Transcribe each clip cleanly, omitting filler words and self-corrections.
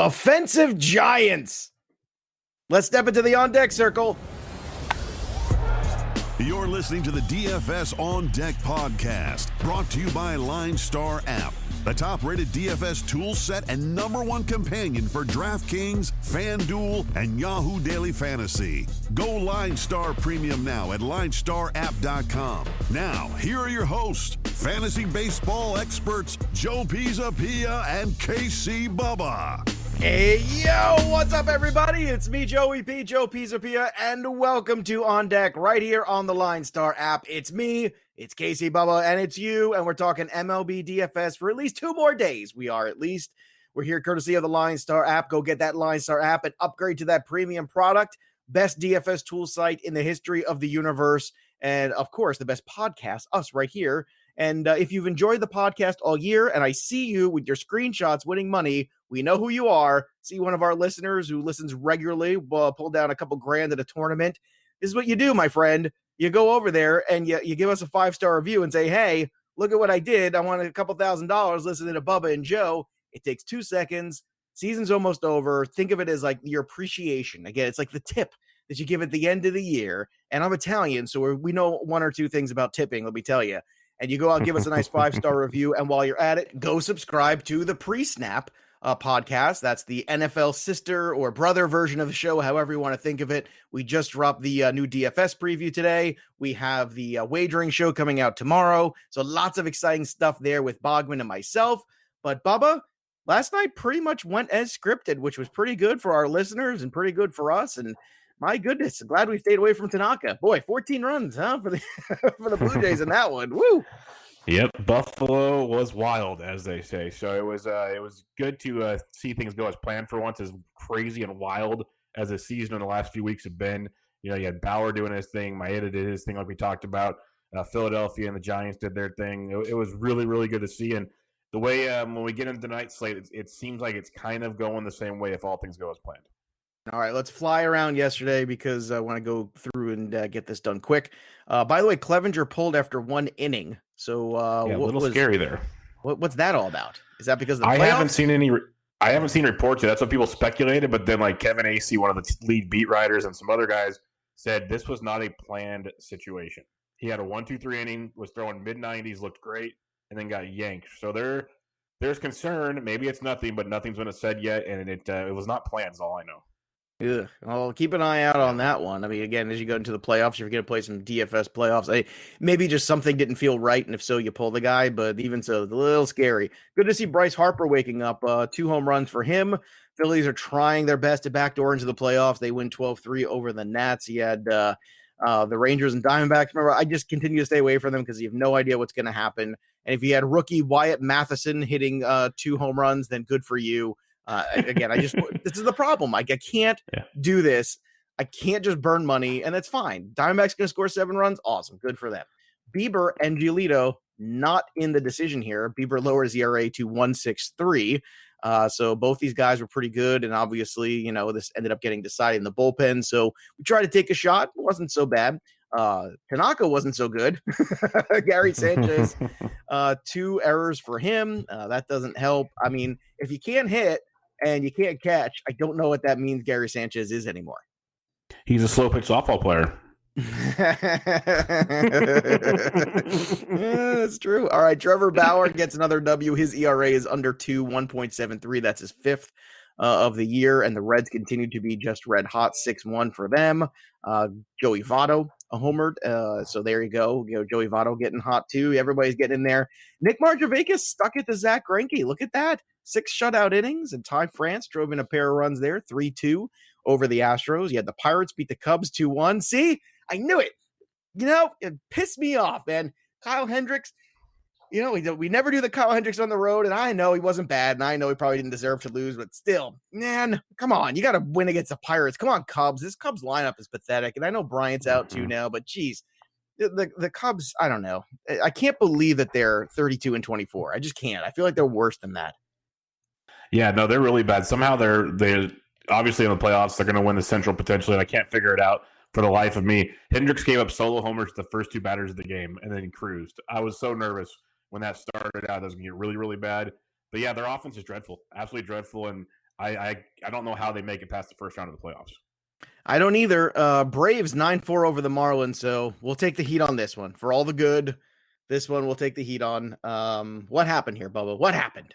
Offensive Giants. Let's step into the on-deck circle. You're listening to the DFS On Deck podcast, brought to you by LineStar App, the top-rated DFS tool set and #1 companion for DraftKings, FanDuel, and Yahoo Daily Fantasy. Go LineStar Premium now at LineStarApp.com. Now, here are your hosts, fantasy baseball experts Joe Pisapia and KC Bubba. Hey, yo, what's up, everybody? It's me, Joey P, Joe Pisapia, and welcome to On Deck right here on the LineStar app. It's me, it's Casey Bubba, and it's you, and we're talking MLB DFS for at least 2 more days. We're here courtesy of the LineStar app. Go get that LineStar app and upgrade to that premium product. Best DFS tool site in the history of the universe, and of course, the best podcast, us right here. And if you've enjoyed the podcast all year, and I see you with your screenshots winning money, we know who you are. See one of our listeners who listens regularly, pull down a couple grand at a tournament. This is what you do, my friend. You go over there and you give us a 5-star review and say, hey, look at what I did. I wanted a couple $1,000 listening to Bubba and Joe. It takes 2 seconds. Season's almost over. Think of it as like your appreciation. Again, it's like the tip that you give at the end of the year. And I'm Italian, so we know 1 or 2 things about tipping, let me tell you. And you go out and give us a nice 5-star review. And while you're at it, go subscribe to the Pre-Snap podcast. That's the NFL sister or brother version of the show, however you want to think of it. We just dropped the new DFS preview today. We have the wagering show coming out tomorrow. So lots of exciting stuff there with Bogman and myself. But Bubba, last night pretty much went as scripted, which was pretty good for our listeners and pretty good for us. And my goodness, I'm glad we stayed away from Tanaka. Boy, 14 runs, huh, for the for the Blue Jays in that one. Woo! Yep, Buffalo was wild, as they say. So it was good to see things go as planned for once, as crazy and wild as the season in the last few weeks have been. You know, you had Bauer doing his thing, Maeda did his thing, like we talked about. Philadelphia and the Giants did their thing. It was really, really good to see. And the way when we get into tonight's slate, it seems like it's kind of going the same way if all things go as planned. All right, let's fly around yesterday because I want to go through and get this done quick. By the way, Clevenger pulled after 1 inning. So a little scary there. What's that all about? Is that because of the playoffs? I haven't seen reports yet. That's what people speculated. But then, like Kevin Acee, one of the lead beat writers, and some other guys said this was not a planned situation. He had a 1-2-3 inning, was throwing mid-90s, looked great, and then got yanked. So there's concern. Maybe it's nothing, but nothing's been said yet, and it was not planned. Is all I know. Yeah, well, keep an eye out on that one. I mean, again, as you go into the playoffs, if you're going to play some DFS playoffs, maybe just something didn't feel right, and if so, you pull the guy, but even so, it's a little scary. Good to see Bryce Harper waking up. 2 home runs for him. Phillies are trying their best to backdoor into the playoffs. They win 12-3 over the Nats. He had the Rangers and Diamondbacks. Remember, I just continue to stay away from them because you have no idea what's going to happen. And if you had rookie Wyatt Matheson hitting 2 home runs, then good for you. Again, this is the problem. I can't do this. I can't just burn money, and that's fine. Diamondbacks going to score 7 runs. Awesome. Good for them. Bieber and Giolito not in the decision here. Bieber lowered his ERA to 1.63. So both these guys were pretty good, and obviously, you know, this ended up getting decided in the bullpen. So we tried to take a shot. It wasn't so bad. Tanaka wasn't so good. Gary Sanchez, 2 errors for him. That doesn't help. I mean, if you can't hit and you can't catch, I don't know what that means Gary Sanchez is anymore. He's a slow pitch softball player. Yeah, that's true. All right, Trevor Bauer gets another W. His ERA is under 2, 1.73. That's his 5th of the year, and the Reds continue to be just red hot, 6-1 for them. Joey Votto, a homer. So there you go. Joey Votto getting hot too. Everybody's getting in there. Nick Marjavakis stuck it to Zach Greinke. Look at that. 6 shutout innings, and Ty France drove in a pair of runs there, 3-2 over the Astros. You had the Pirates beat the Cubs 2-1. See, I knew it. You know, it pissed me off, man. Kyle Hendricks, you know, we never do the Kyle Hendricks on the road, and I know he wasn't bad, and I know he probably didn't deserve to lose, but still, man, come on. You got to win against the Pirates. Come on, Cubs. This Cubs lineup is pathetic, and I know Bryant's out too now, but geez, the Cubs, I don't know. I can't believe that they're 32-24. I just can't. I feel like they're worse than that. Yeah, no, they're really bad. Somehow they're obviously in the playoffs. They're going to win the Central potentially, and I can't figure it out for the life of me. Hendricks gave up solo homers to the first 2 batters of the game and then cruised. I was so nervous when that started out. That was going to get really, really bad. But yeah, their offense is dreadful, absolutely dreadful. And I don't know how they make it past the first round of the playoffs. I don't either. Braves 9-4 over the Marlins, so we'll take the heat on this one. For all the good, this one we'll take the heat on. What happened here, Bubba? What happened?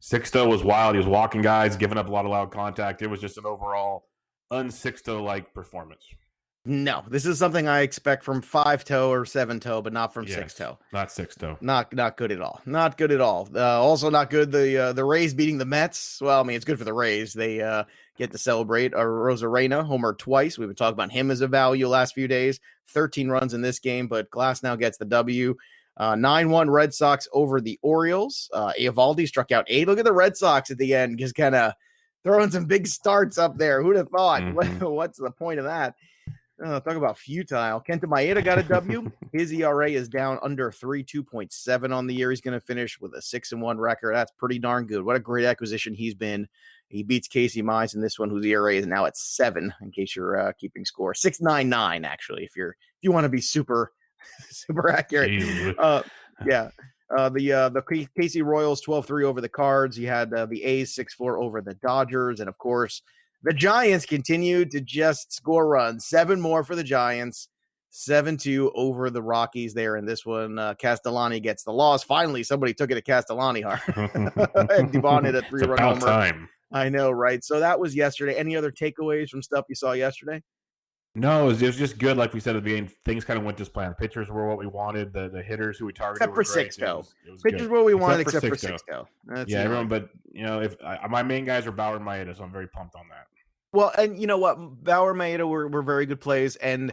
Sixto was wild. He was walking guys, giving up a lot of loud contact. It was just an overall un-Sixto-like performance. No, this is something I expect from 5-toe or 7-toe, but not from 6-toe. Not Sixto. Not good at all. Not good at all. Also not good. The Rays beating the Mets. Well, I mean, it's good for the Rays. They get to celebrate. Rosarena homered twice. We've been talking about him as a value last few days. 13 runs in this game, but Glass now gets the W. 9-1 Red Sox over the Orioles. Eovaldi struck out 8. Look at the Red Sox at the end, just kind of throwing some big starts up there. Who'd have thought? Mm-hmm. What's the point of that? Talk about futile. Kenta Maeda got a W. His ERA is down under 3, 2.7 on the year. He's going to finish with a 6-1 record. That's pretty darn good. What a great acquisition he's been. He beats Casey Mize in this one, whose ERA is now at 7, in case you're keeping score. 6.99, actually, if you want to be super accurate. The Casey Royals 12-3 over the Cards. You had the A's 6-4 over the Dodgers, and of course, the Giants continued to just score runs. 7 more for the Giants. 7-2 over the Rockies there in this one. Castellani gets the loss. Finally, somebody took it to Castellani hard. And Devon hit a 3-run homer. Time. I know, right? So that was yesterday. Any other takeaways from stuff you saw yesterday? No, it was just good. Like we said at the beginning, things kind of went to plan. The pitchers were what we wanted. The hitters who we targeted except for Sixto. Pitchers were what we wanted, except for Sixto. Everyone. But my main guys are Bauer and Maeda, so I'm very pumped on that. Well, and you know what, Bauer, Maeda were very good plays, and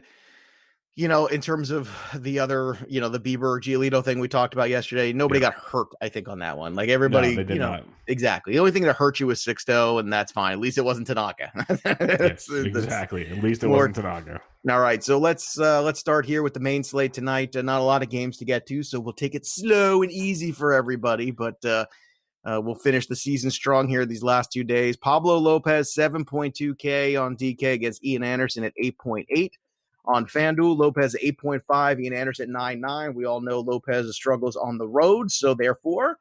in terms of the other, the Bieber Giolito thing we talked about yesterday, nobody got hurt, I think, on that one. Like everybody, not. Exactly. The only thing that hurt you was Sixto, and that's fine. At least it wasn't Tanaka. Exactly. At least it wasn't Tanaka. All right, so let's start here with the main slate tonight. Not a lot of games to get to, so we'll take it slow and easy for everybody, but we'll finish the season strong here these last 2 days. Pablo Lopez, 7.2K on DK against Ian Anderson at 8.8. On FanDuel, Lopez 8.5, Ian Anderson 9.9. We all know Lopez struggles on the road, so therefore,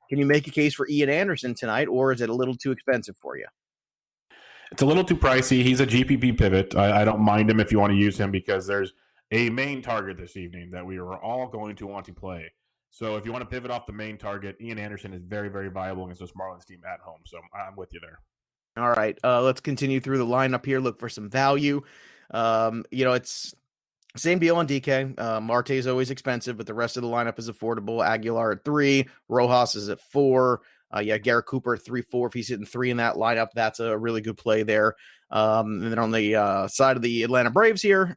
can you make a case for Ian Anderson tonight, or is it a little too expensive for you? It's a little too pricey. He's a GPP pivot. I don't mind him if you want to use him because there's a main target this evening that we are all going to want to play. So if you want to pivot off the main target, Ian Anderson is very, very viable against this Marlins team at home. So I'm with you there. All right, let's continue through the lineup here. Look for some value. It's same deal on DK. Marte is always expensive, but the rest of the lineup is affordable. Aguilar at 3, Rojas is at 4. Garrett Cooper at 3-4. If he's hitting 3 in that lineup, that's a really good play there. And then on the side of the Atlanta Braves here,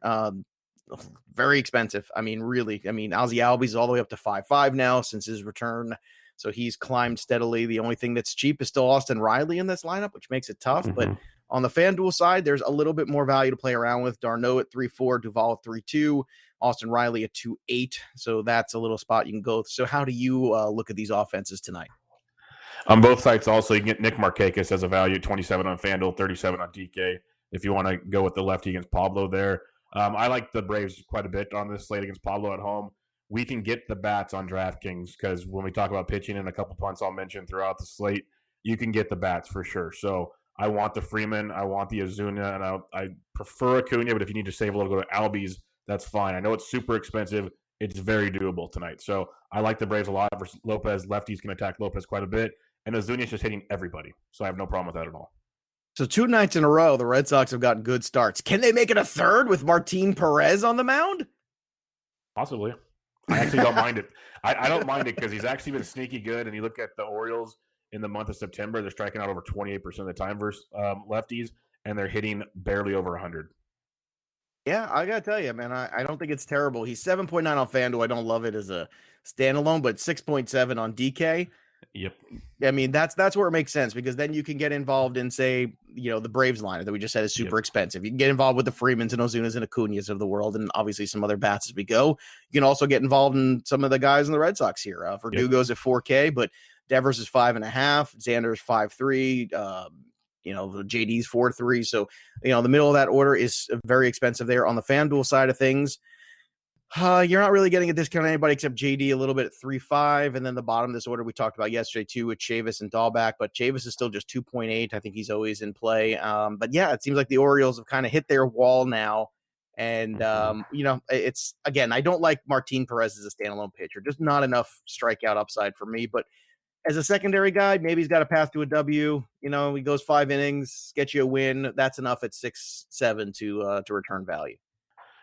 very expensive. I mean, really. I mean, Ozzie Albies all the way up to 5.5 now since his return. So he's climbed steadily. The only thing that's cheap is still Austin Riley in this lineup, which makes it tough. Mm-hmm. But on the FanDuel side, there's a little bit more value to play around with. Darno at 3.4, Duvall at 3.2, Austin Riley at 2.8. So that's a little spot you can go. So how do you look at these offenses tonight? On both sites also, you can get Nick Markakis as a value at 27 on FanDuel, 37 on DK. If you want to go with the lefty against Pablo there. I like the Braves quite a bit on this slate against Pablo at home. We can get the bats on DraftKings because when we talk about pitching and a couple punts I'll mention throughout the slate, you can get the bats for sure. So I want the Freeman, I want the Ozuna, and I prefer Acuna, but if you need to save a little, go to Albies, that's fine. I know it's super expensive. It's very doable tonight. So I like the Braves a lot versus Lopez. Lefties can attack Lopez quite a bit, and Ozuna is just hitting everybody. So I have no problem with that at all. So 2 nights in a row, the Red Sox have gotten good starts. Can they make it a third with Martin Perez on the mound? Possibly. I actually don't mind it. I don't mind it because he's actually been sneaky good. And you look at the Orioles in the month of September, they're striking out over 28% of the time versus lefties, and they're hitting barely over 100. Yeah, I got to tell you, man, I don't think it's terrible. He's 7.9 on FanDuel. I don't love it as a standalone, but 6.7 on DK. Yep. I mean, that's where it makes sense because then you can get involved in, say, the Braves lineup that we just said is super expensive. You can get involved with the Freemans and Ozunas and Acuñas of the world and obviously some other bats as we go. You can also get involved in some of the guys in the Red Sox here. Verdugo's at 4K, but Devers is 5.5. Xander's 5.3. The JD's 4.3. So, the middle of that order is very expensive there. On the FanDuel side of things, You're not really getting a discount on anybody except JD a little bit at 3.5. And then the bottom of this order we talked about yesterday too with Chavis and Dahlback, but Chavis is still just 2.8. I think he's always in play. But yeah, it seems like the Orioles have kind of hit their wall now. And, it's, again, I don't like Martin Perez as a standalone pitcher. Just not enough strikeout upside for me. But as a secondary guy, maybe he's got a path to a W. He goes 5 innings, gets you a win. That's enough at 6-7 to return value.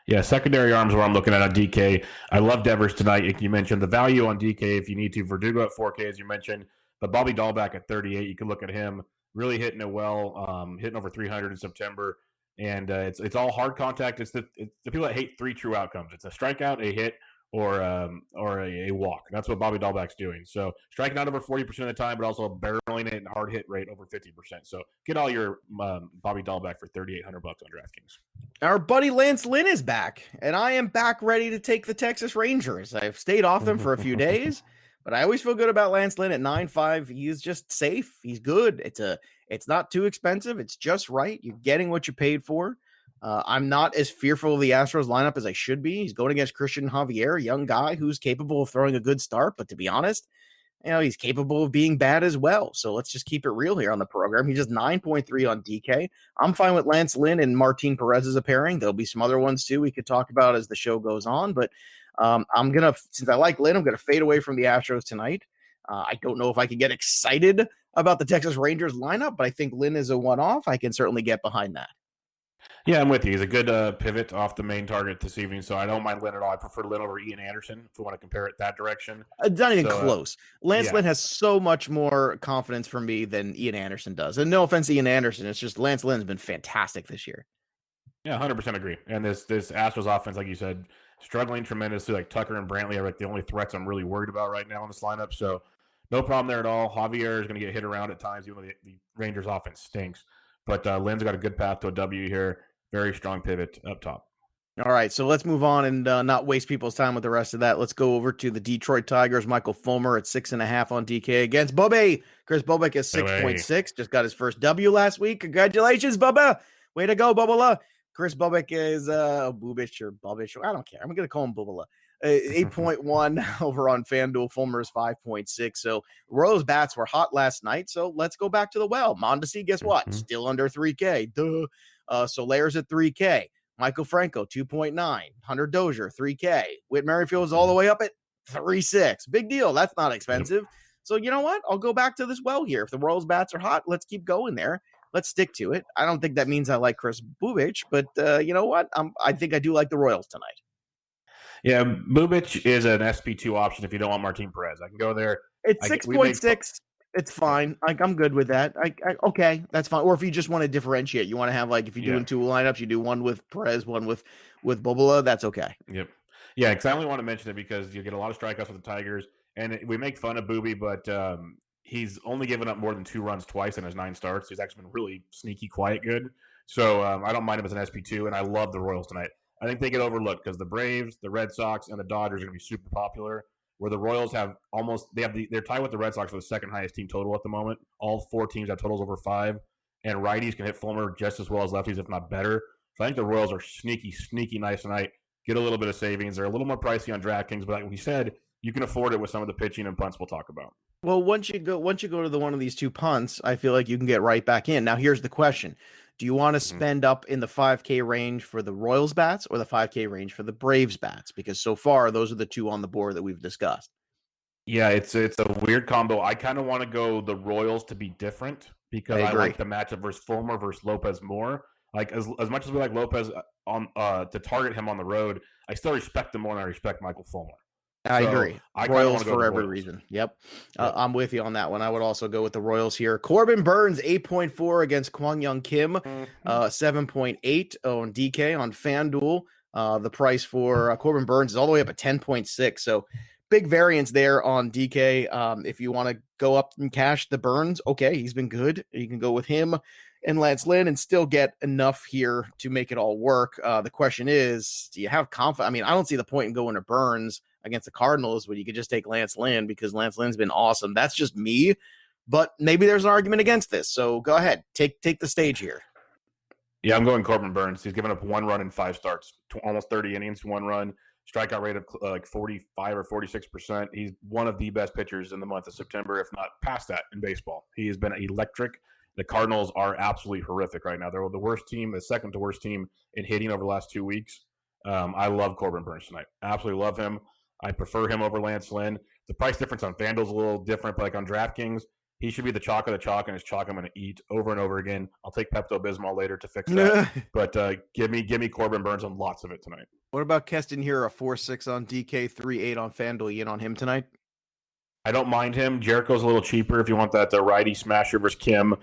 Yeah, secondary arms where I'm looking at on DK. I love Devers tonight. You mentioned the value on DK if you need to. Verdugo at 4K, as you mentioned. But Bobby Dahlback at 38, you can look at him really hitting it well, hitting over 300 in September. And it's all hard contact. It's the people that hate 3 true outcomes. It's a strikeout, a hit, or a walk. That's what Bobby Dahlback's doing. So striking out over 40% of the time, but also barreling it and hard hit rate over 50%. So get all your Bobby Dahlback for $3,800 on DraftKings. Our buddy Lance Lynn is back, and I am back ready to take the Texas Rangers. I've stayed off them for a few days, but I always feel good about Lance Lynn at 9.5. He's just safe. He's good. It's not too expensive. It's just right. You're getting what you paid for. I'm not as fearful of the Astros lineup as I should be. He's going against Christian Javier, a young guy who's capable of throwing a good start, but to be honest, he's capable of being bad as well. So let's just keep it real here on the program. He's just 9.3 on DK. I'm fine with Lance Lynn and Martin Perez as a pairing. There'll be some other ones too we could talk about as the show goes on, but since I like Lynn, I'm going to fade away from the Astros tonight. I don't know if I can get excited about the Texas Rangers lineup, but I think Lynn is a one-off. I can certainly get behind that. Yeah, I'm with you. He's a good pivot off the main target this evening, so I don't mind Lynn at all. I prefer Lynn over Ian Anderson if we want to compare it that direction. It's not even close. Lance Lynn has so much more confidence for me than Ian Anderson does. And no offense to Ian Anderson, it's just Lance Lynn's been fantastic this year. Yeah, 100% agree. And this Astros offense, like you said, struggling tremendously. Like Tucker and Brantley are like the only threats I'm really worried about right now in this lineup. So no problem there at all. Javier is going to get hit around at times, even though the Rangers offense stinks. But Lynn's got a good path to a W here. Very strong pivot up top. All right, so let's move on and not waste people's time with the rest of that. Let's go over to the Detroit Tigers. Michael Fulmer at 6.5 on DK against Bubba. Chris Bubba is 6.6. Just got his first W last week. Congratulations, Bubba. Way to go, Bubba. Chris Bubba is Bubich or Bubich. I don't care. I'm going to call him Bubba. 8.1 over on FanDuel. Fulmer is 5.6. So Royals bats were hot last night. So let's go back to the well. Mondesi, guess what? Still under 3K. Duh. Solaire's at 3K. Michael Franco, 2.9. Hunter Dozier, 3K. Whit Merrifield is all the way up at 3.6. Big deal. That's not expensive. So you know what? I'll go back to this well here. If the Royals bats are hot, let's keep going there. Let's stick to it. I don't think that means I like Chris Bubich, but you know what? I think I do like the Royals tonight. Yeah, Bubich is an SP2 option if you don't want Martin Perez. I can go there. It's 6.6. It's fine. I'm good with that. Okay, that's fine. Or if you just want to differentiate, you want to have if you're doing 2 lineups, you do one with Perez, one with Bubba. That's okay. Yep. Yeah, because I only want to mention it because you get a lot of strikeouts with the Tigers, and we make fun of Boobie, but he's only given up more than 2 runs twice in his 9 starts. He's actually been really sneaky, quiet, good. So I don't mind him as an SP2, and I love the Royals tonight. I think they get overlooked because the Braves, the Red Sox, and the Dodgers are going to be super popular. Where the Royals they're tied with the Red Sox for the second highest team total at the moment. All 4 teams have totals over 5, and righties can hit Fulmer just as well as lefties, if not better. So I think the Royals are sneaky nice tonight. Get a little bit of savings. They're a little more pricey on DraftKings, but like we said, you can afford it with some of the pitching and punts we'll talk about. Well, once you go to the one of these 2 punts, I feel like you can get right back in. Now, here's the question. Do you want to spend up in the 5K range for the Royals bats or the 5K range for the Braves bats? Because so far, those are the 2 on the board that we've discussed. Yeah, it's a weird combo. I kind of want to go the Royals to be different because I like the matchup versus Fulmer versus Lopez more. Like as much as we like Lopez on to target him on the road, I still respect him more than I respect Michael Fulmer. I agree. Royals for every reason. Yep. I'm with you on that one. I would also go with the Royals here. Corbin Burns, 8.4 against Kwang Young Kim, 7.8 on DK on FanDuel. The price for Corbin Burns is all the way up at 10.6. So big variance there on DK. If you want to go up and cash the Burns, okay, he's been good. You can go with him and Lance Lynn and still get enough here to make it all work. The question is, do you have confidence? I mean, I don't see the point in going to Burns against the Cardinals when you could just take Lance Lynn because Lance Lynn's been awesome. That's just me, but maybe there's an argument against this. So go ahead, take the stage here. Yeah, I'm going Corbin Burns. He's given up 1 run in 5 starts, almost 30 innings, 1 run. strikeout rate of like 45 or 46%. He's one of the best pitchers in the month of September, if not past that in baseball. He has been electric. The Cardinals are absolutely horrific right now. They're the worst team, the second to worst team in hitting over the last 2 weeks. I love Corbin Burnes tonight. Absolutely love him. I prefer him over Lance Lynn. The price difference on FanDuel's a little different, but like on DraftKings, he should be the chalk of the chalk, and his chalk I'm going to eat over and over again. I'll take Pepto-Bismol later to fix that. But give me Corbin Burnes on lots of it tonight. What about Keston here, a 4-6 on DK, 3-8 on FanDuel? You in on him tonight? I don't mind him. Jericho's a little cheaper if you want that righty smasher versus Kim.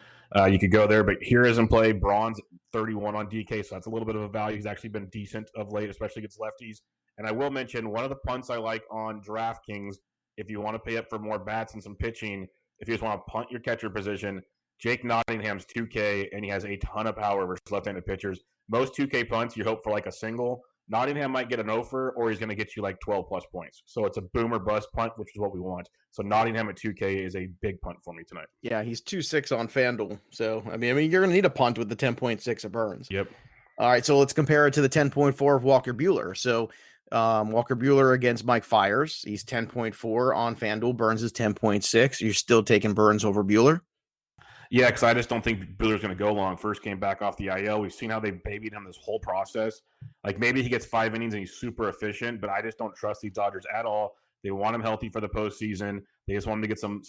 You could go there, but here is in play. Braun's 31 on DK, so that's a little bit of a value. He's actually been decent of late, especially against lefties. And I will mention one of the punts I like on DraftKings, if you want to pay up for more bats and some pitching, if you just want to punt your catcher position, Jake Nottingham's 2K, and he has a ton of power versus left-handed pitchers. Most 2K punts, you hope for like a single. Nottingham might get an offer, or he's going to get you like 12-plus points. So it's a boom or bust punt, which is what we want. So Nottingham at 2K is a big punt for me tonight. Yeah, he's 2-6 on FanDuel. So, I mean, you're going to need a punt with the 10.6 of Burnes. Yep. All right, so let's compare it to the 10.4 of Walker Buehler. So Walker Buehler against Mike Fiers. He's 10.4 on FanDuel. Burnes is 10.6. You're still taking Burnes over Buehler? Yeah, because I just don't think Buehler's going to go long. First came back off the IL. We've seen how they babied him this whole process. Like maybe he gets 5 innings and he's super efficient, but I just don't trust these Dodgers at all. They want him healthy for the postseason. They just want him to get some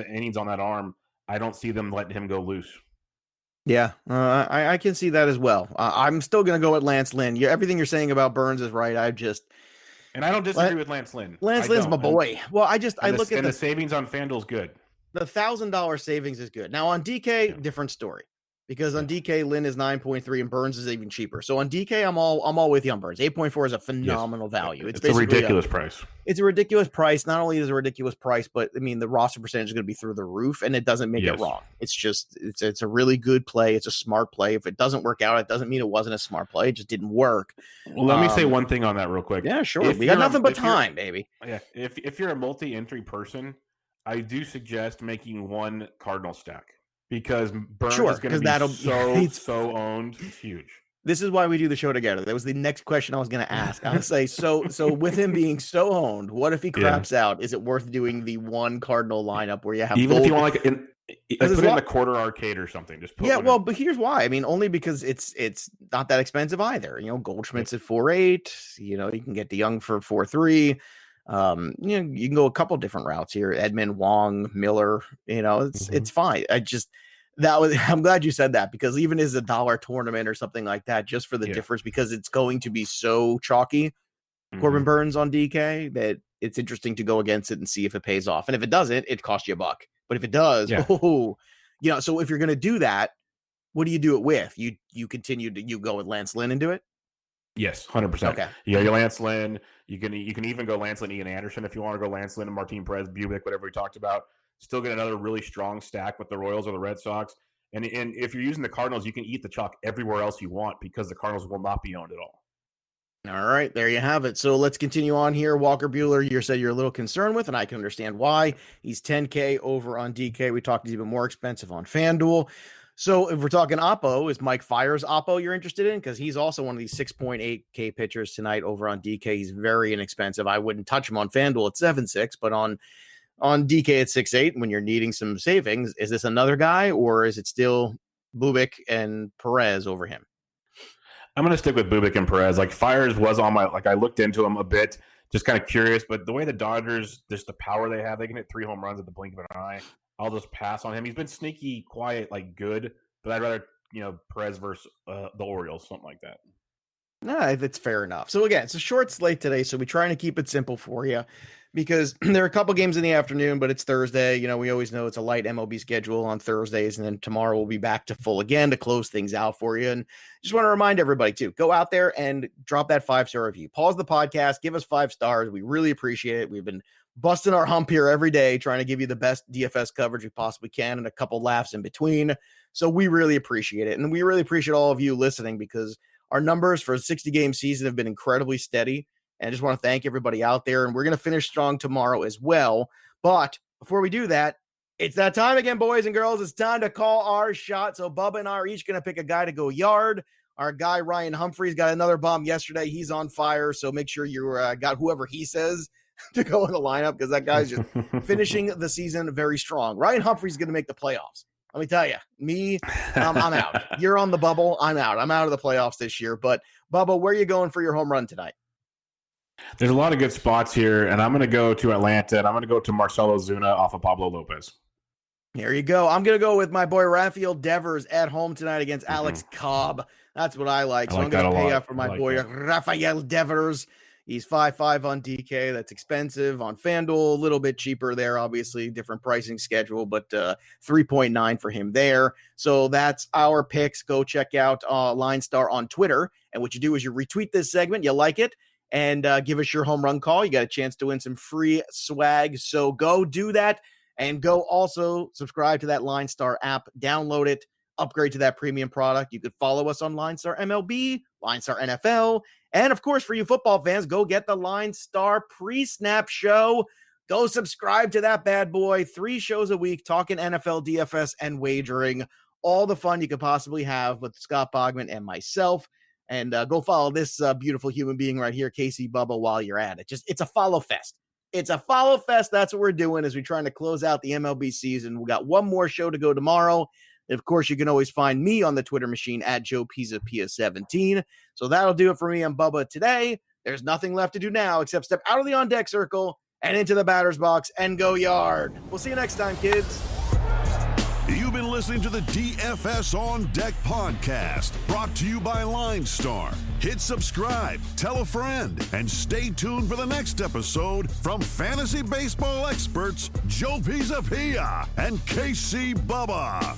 innings on that arm. I don't see them letting him go loose. Yeah, I can see that as well. I'm still going to go at Lance Lynn. Everything you're saying about Burnes is right. And I don't disagree with Lance Lynn. Lance Lynn's my boy. Well, I look at the savings on FanDuel's good. The $1,000 savings is good. Now on DK, different story, because on DK Lynn is 9.3 and Burnes is even cheaper. So on DK, I'm all with you on Burnes. 8.4 is a phenomenal value. It's a ridiculous price. It's a ridiculous price. Not only is it a ridiculous price, but I mean the roster percentage is going to be through the roof, and it doesn't make it wrong. It's just it's a really good play. It's a smart play. If it doesn't work out, it doesn't mean it wasn't a smart play. It just didn't work. Well, let me say one thing on that real quick. Yeah, sure. We got nothing but time, baby. Yeah, if you're a multi-entry person, I do suggest making one Cardinal stack because Burnes is going to be so owned. It's huge. This is why we do the show together. That was the next question I was going to ask. I would say, so with him being so owned, what if he craps out? Is it worth doing the one Cardinal lineup where you have even if you want put it in the quarter arcade or something? Just put but here's why. I mean, only because it's not that expensive either. You know, Goldschmidt's at 4.8. You know, you can get DeYoung for 4.3. You can go a couple different routes here. Edmund, Wong, Miller, it's fine. I'm glad you said that, because even as a dollar tournament or something like that, just for the difference, because it's going to be so chalky, Corbin Burnes on DK, that it's interesting to go against it and see if it pays off. And if it doesn't, it costs you $1. But if it does, so if you're going to do that, what do you do it with? You go with Lance Lynn and do it? Yes, 100%. Okay. Yeah, your Lance Lynn. You can even go Lance Lynn, Ian Anderson if you want to go Lance Lynn and Martin Perez, Bubic, whatever we talked about. Still get another really strong stack with the Royals or the Red Sox. And if you're using the Cardinals, you can eat the chalk everywhere else you want because the Cardinals will not be owned at all. All right, there you have it. So let's continue on here. Walker Buehler, you said you're a little concerned with, and I can understand why. He's 10K over on DK. We talked he's even more expensive on FanDuel. So if we're talking Oppo, is Mike Fiers Oppo you're interested in? Because he's also one of these 6.8K pitchers tonight over on DK. He's very inexpensive. I wouldn't touch him on FanDuel at 7.6, but on DK at 6.8, when you're needing some savings, is this another guy, or is it still Bubic and Perez over him? I'm going to stick with Bubic and Perez. Like Fiers was on I looked into him a bit, just kind of curious, but the way the Dodgers, just the power they have, they can hit 3 home runs at the blink of an eye. I'll just pass on him. He's been sneaky, quiet, good, but I'd rather, Perez versus the Orioles, something like that. Nah, that's fair enough. So again, it's a short slate today, so we're trying to keep it simple for you, because there are a couple games in the afternoon, but it's Thursday. We always know it's a light MLB schedule on Thursdays, and then tomorrow we'll be back to full again to close things out for you. And just want to remind everybody too, go out there and drop that 5-star review. Pause the podcast, give us 5 stars. We really appreciate it. We've been busting our hump here every day, trying to give you the best DFS coverage we possibly can and a couple laughs in between. So we really appreciate it. And we really appreciate all of you listening, because our numbers for a 60-game season have been incredibly steady. And I just want to thank everybody out there. And we're going to finish strong tomorrow as well. But before we do that, it's that time again, boys and girls. It's time to call our shot. So Bubba and I are each going to pick a guy to go yard. Our guy Ryan Humphreys got another bomb yesterday. He's on fire, so make sure you got whoever he says to go in the lineup because that guy's just finishing the season very strong. Ryan Humphreys is going to make the playoffs. Let me tell you, I'm out. You're on the bubble. I'm out. I'm out of the playoffs this year. But, Bubba, where are you going for your home run tonight? There's a lot of good spots here, and I'm going to go to Atlanta, and I'm going to go to Marcelo Zuna off of Pablo Lopez. Here you go. I'm going to go with my boy Rafael Devers at home tonight against Alex Cobb. That's what I like. So I'm going to pay up for my boy Rafael Devers. He's 5.5 on DK. That's expensive. On FanDuel, a little bit cheaper there, obviously. Different pricing schedule, but 3.9 for him there. So that's our picks. Go check out LineStar on Twitter. And what you do is you retweet this segment. You like it. And give us your home run call. You got a chance to win some free swag. So go do that. And go also subscribe to that LineStar app. Download it. Upgrade to that premium product. You could follow us on LineStar MLB, LineStar NFL, and of course, for you football fans, go get the LineStar pre-snap show. Go subscribe to that bad boy. 3 shows a week talking NFL, DFS, and wagering. All the fun you could possibly have with Scott Bogman and myself. And go follow this beautiful human being right here, Casey Bubba, while you're at it. It's a follow fest. It's a follow fest. That's what we're doing as we're trying to close out the MLB season. We got one more show to go tomorrow. Of course, you can always find me on the Twitter machine at Joe Pisapia17. So that'll do it for me and Bubba today. There's nothing left to do now except step out of the on-deck circle and into the batter's box and go yard. We'll see you next time, kids. You've been listening to the DFS On Deck podcast, brought to you by LineStar. Hit subscribe, tell a friend, and stay tuned for the next episode from fantasy baseball experts Joe Pisapia and KC Bubba.